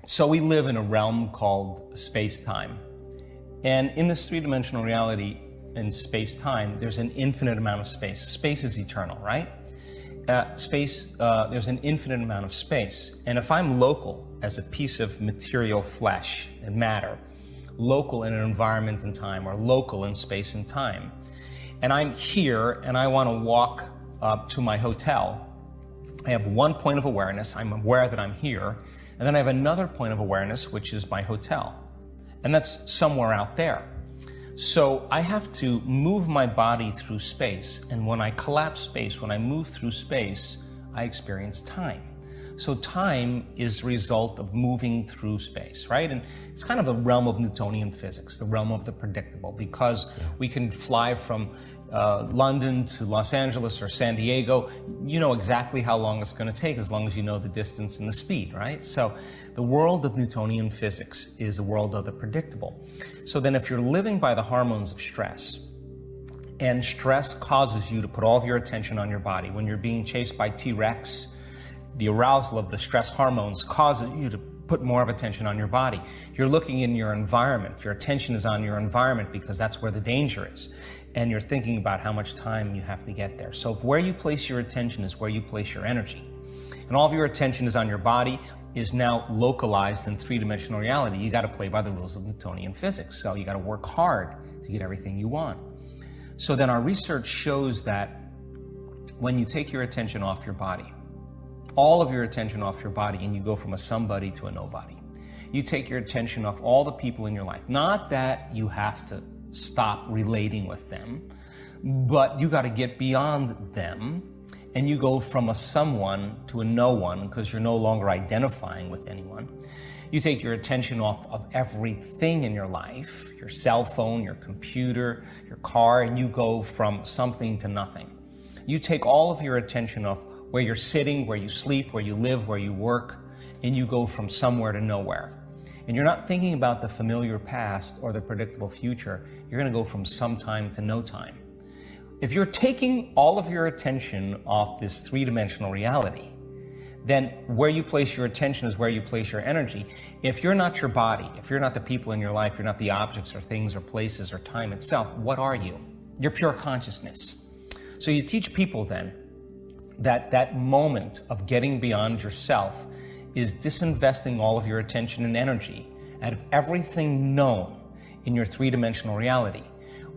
So we live in a realm called space-time. And in this three-dimensional reality in space-time, there's an infinite amount of space. Space is eternal, right? There's an infinite amount of space. And if I'm local as a piece of material flesh and matter, local in an environment and time, or local in space and time, and I'm here and I want to walk up to my hotel, I have one point of awareness. I'm aware that I'm here. And then I have another point of awareness, which is my hotel. And that's somewhere out there. So I have to move my body through space. And when I collapse space, when I move through space, I experience time. So time is the result of moving through space, right? And it's kind of a realm of Newtonian physics, the realm of the predictable, because we can fly from London to Los Angeles or San Diego. You know exactly how long it's going to take as long as you know the distance and the speed, right? So the world of Newtonian physics is the world of the predictable. So then if you're living by the hormones of stress, and stress causes you to put all of your attention on your body, when you're being chased by T-Rex, the arousal of the stress hormones causes you to put more of attention on your body. You're looking in your environment. Your attention is on your environment because that's where the danger is. And you're thinking about how much time you have to get there. So if where you place your attention is where you place your energy. And all of your attention is on your body, is now localized in three-dimensional reality. You got to play by the rules of Newtonian physics. So you got to work hard to get everything you want. So then our research shows that when you take your attention off your body, all of your attention off your body, and you go from a somebody to a nobody. You take your attention off all the people in your life. Not that you have to stop relating with them, but you got to get beyond them, and you go from a someone to a no one because you're no longer identifying with anyone. You take your attention off of everything in your life, your cell phone, your computer, your car, and you go from something to nothing. You take all of your attention off where you're sitting, where you sleep, where you live, where you work, and you go from somewhere to nowhere. And you're not thinking about the familiar past or the predictable future. You're going to go from some time to no time. If you're taking all of your attention off this three-dimensional reality, then where you place your attention is where you place your energy. If you're not your body, if you're not the people in your life, you're not the objects or things or places or time itself, what are you? You're pure consciousness. So you teach people then that moment of getting beyond yourself is disinvesting all of your attention and energy out of everything known in your three-dimensional reality.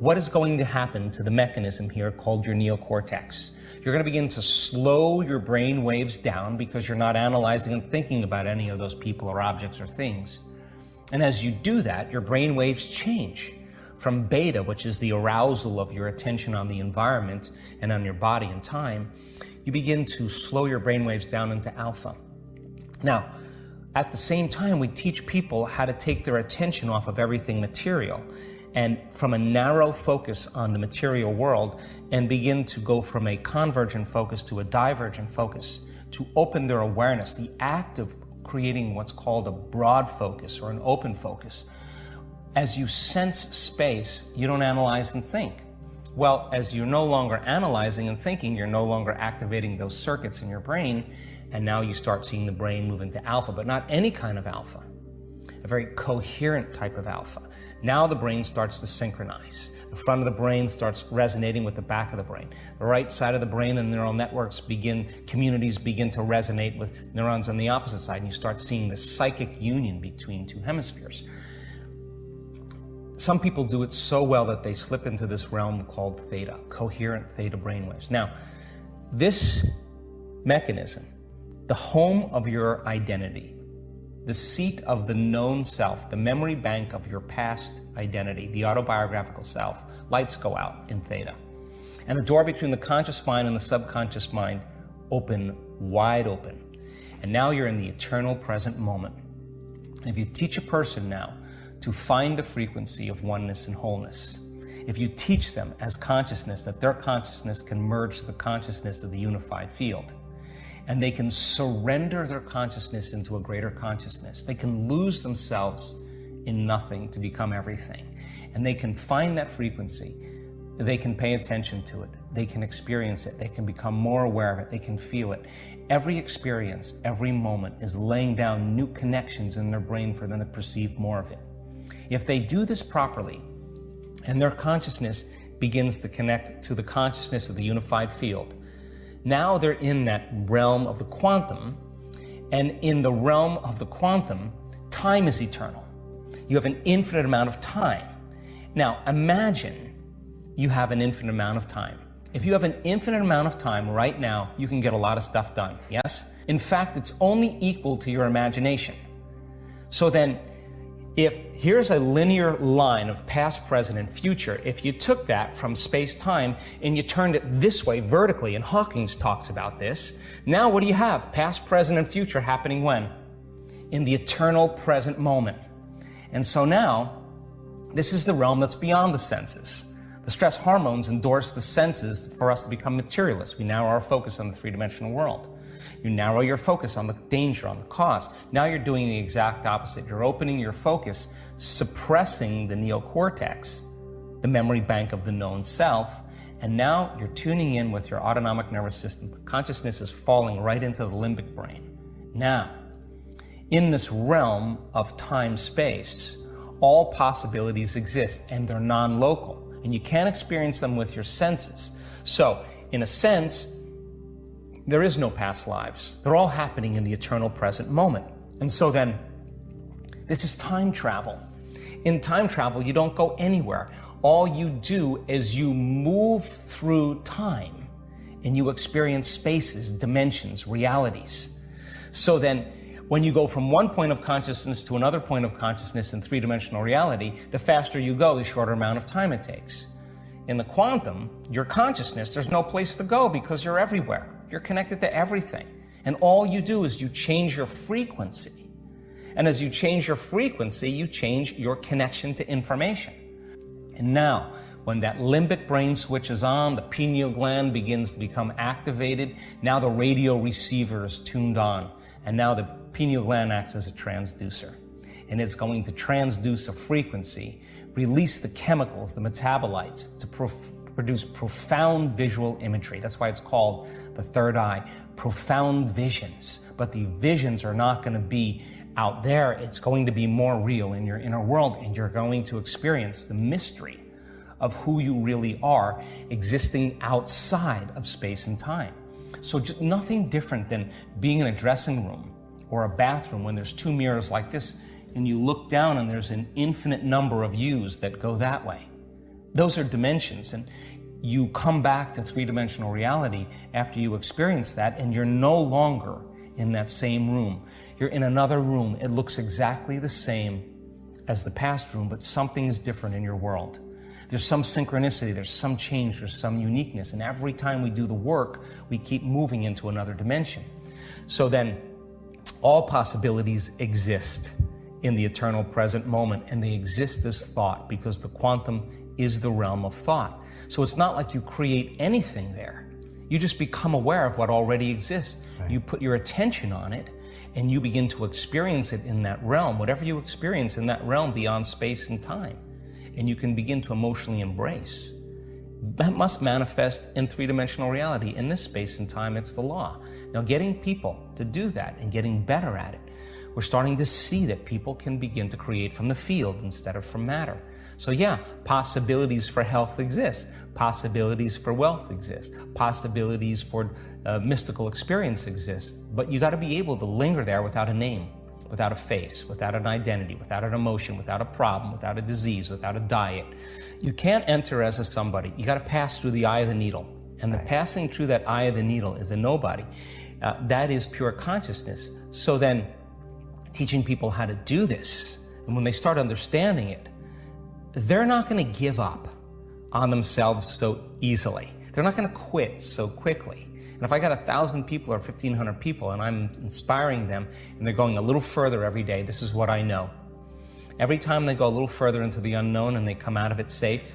What is going to happen to the mechanism here called your neocortex? You're going to begin to slow your brain waves down because you're not analyzing and thinking about any of those people or objects or things. And as you do that, your brain waves change from beta, which is the arousal of your attention on the environment and on your body and time. You begin to slow your brainwaves down into alpha. Now, at the same time, we teach people how to take their attention off of everything material and from a narrow focus on the material world and begin to go from a convergent focus to a divergent focus, to open their awareness, the act of creating what's called a broad focus or an open focus. As you sense space, you don't analyze and think. Well, as you're no longer analyzing and thinking, you're no longer activating those circuits in your brain, and now you start seeing the brain move into alpha, but not any kind of alpha, a very coherent type of alpha. Now the brain starts to synchronize. The front of the brain starts resonating with the back of the brain. The right side of the brain and neural networks communities begin to resonate with neurons on the opposite side, and you start seeing this psychic union between two hemispheres. Some people do it so well that they slip into this realm called theta, coherent theta brainwaves. Now, this mechanism, the home of your identity, the seat of the known self, the memory bank of your past identity, the autobiographical self, lights go out in theta. And the door between the conscious mind and the subconscious mind open, wide open. And now you're in the eternal present moment. And if you teach a person now to find the frequency of oneness and wholeness, if you teach them as consciousness that their consciousness can merge the consciousness of the unified field, and they can surrender their consciousness into a greater consciousness, they can lose themselves in nothing to become everything, and they can find that frequency, they can pay attention to it, they can experience it, they can become more aware of it, they can feel it. Every experience, every moment is laying down new connections in their brain for them to perceive more of it. If they do this properly, and their consciousness begins to connect to the consciousness of the unified field, now they're in that realm of the quantum, and in the realm of the quantum, time is eternal. You have an infinite amount of time. Now imagine you have an infinite amount of time. If you have an infinite amount of time right now, you can get a lot of stuff done, yes? In fact, it's only equal to your imagination. So then, if here's a linear line of past, present, and future, if you took that from space-time and you turned it this way vertically, and Hawking talks about this, now what do you have? Past, present, and future happening when? In the eternal present moment. And so now, this is the realm that's beyond the senses. The stress hormones endorse the senses for us to become materialists. We narrow our focus on the three-dimensional world. You narrow your focus on the danger, on the cause. Now you're doing the exact opposite. You're opening your focus, suppressing the neocortex, the memory bank of the known self, and now you're tuning in with your autonomic nervous system. Consciousness is falling right into the limbic brain. Now, in this realm of time-space, all possibilities exist, and they're non-local. And you can't experience them with your senses. So, in a sense, there is no past lives. They're all happening in the eternal present moment. And so then, this is time travel. In time travel, you don't go anywhere. All you do is you move through time and you experience spaces, dimensions, realities. So then, when you go from one point of consciousness to another point of consciousness in three-dimensional reality, the faster you go, the shorter amount of time it takes. In the quantum, your consciousness, there's no place to go because you're everywhere. You're connected to everything. And all you do is you change your frequency. And as you change your frequency, you change your connection to information. And now, when that limbic brain switches on, the pineal gland begins to become activated. Now the radio receiver is tuned on. And now the pineal gland acts as a transducer. And it's going to transduce a frequency, release the chemicals, the metabolites, to produce profound visual imagery. That's why it's called the third eye, profound visions. But the visions are not going to be out there. It's going to be more real in your inner world, and you're going to experience the mystery of who you really are existing outside of space and time. So nothing different than being in a dressing room or a bathroom when there's two mirrors like this, and you look down and there's an infinite number of yous that go that way. Those are dimensions, and you come back to three-dimensional reality after you experience that, and you're no longer in that same room. You're in another room. It looks exactly the same as the past room, but something's different in your world. There's some synchronicity, there's some change, there's some uniqueness, and every time we do the work, we keep moving into another dimension. So then, all possibilities exist in the eternal present moment, and they exist as thought because the quantum is the realm of thought. So it's not like you create anything there. You just become aware of what already exists. Right. You put your attention on it, and you begin to experience it in that realm, whatever you experience in that realm beyond space and time. And you can begin to emotionally embrace. That must manifest in three-dimensional reality. In this space and time, it's the law. Now, getting people to do that and getting better at it, we're starting to see that people can begin to create from the field instead of from matter. So yeah, possibilities for health exist. Possibilities for wealth exist. Possibilities for mystical experience exist. But you got to be able to linger there without a name, without a face, without an identity, without an emotion, without a problem, without a disease, without a diet. You can't enter as a somebody. You got to pass through the eye of the needle. And the passing through that eye of the needle is a nobody. That is pure consciousness. So then, teaching people how to do this, and when they start understanding it, they're not going to give up on themselves so easily. They're not going to quit so quickly. And if I got 1,000 people or 1,500 people and I'm inspiring them and they're going a little further every day, this is what I know. Every time they go a little further into the unknown and they come out of it safe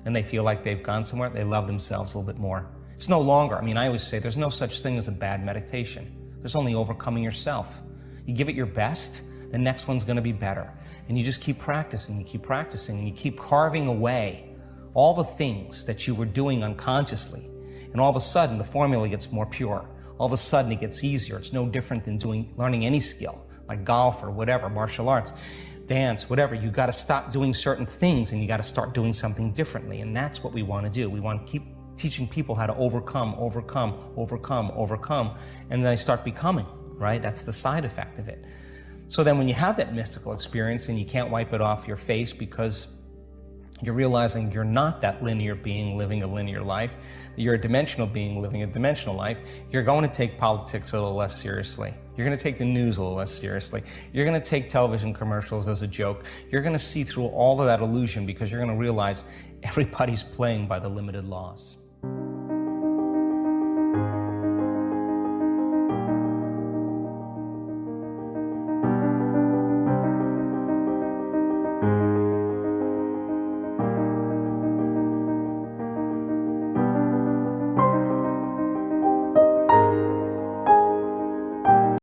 and they feel like they've gone somewhere, they love themselves a little bit more. It's no longer, I always say there's no such thing as a bad meditation. There's only overcoming yourself. You give it your best, the next one's going to be better. And you just keep practicing, and you keep carving away all the things that you were doing unconsciously, and all of a sudden the formula gets more pure. All of a sudden it gets easier. It's no different than learning any skill, like golf or whatever, martial arts, dance, whatever. You got to stop doing certain things and you got to start doing something differently. And that's what we want to do. We want to keep teaching people how to overcome, and then they start becoming, right? That's the side effect of it. So then when you have that mystical experience and you can't wipe it off your face because you're realizing you're not that linear being living a linear life, you're a dimensional being living a dimensional life, you're going to take politics a little less seriously. You're going to take the news a little less seriously. You're going to take television commercials as a joke. You're going to see through all of that illusion because you're going to realize everybody's playing by the limited laws.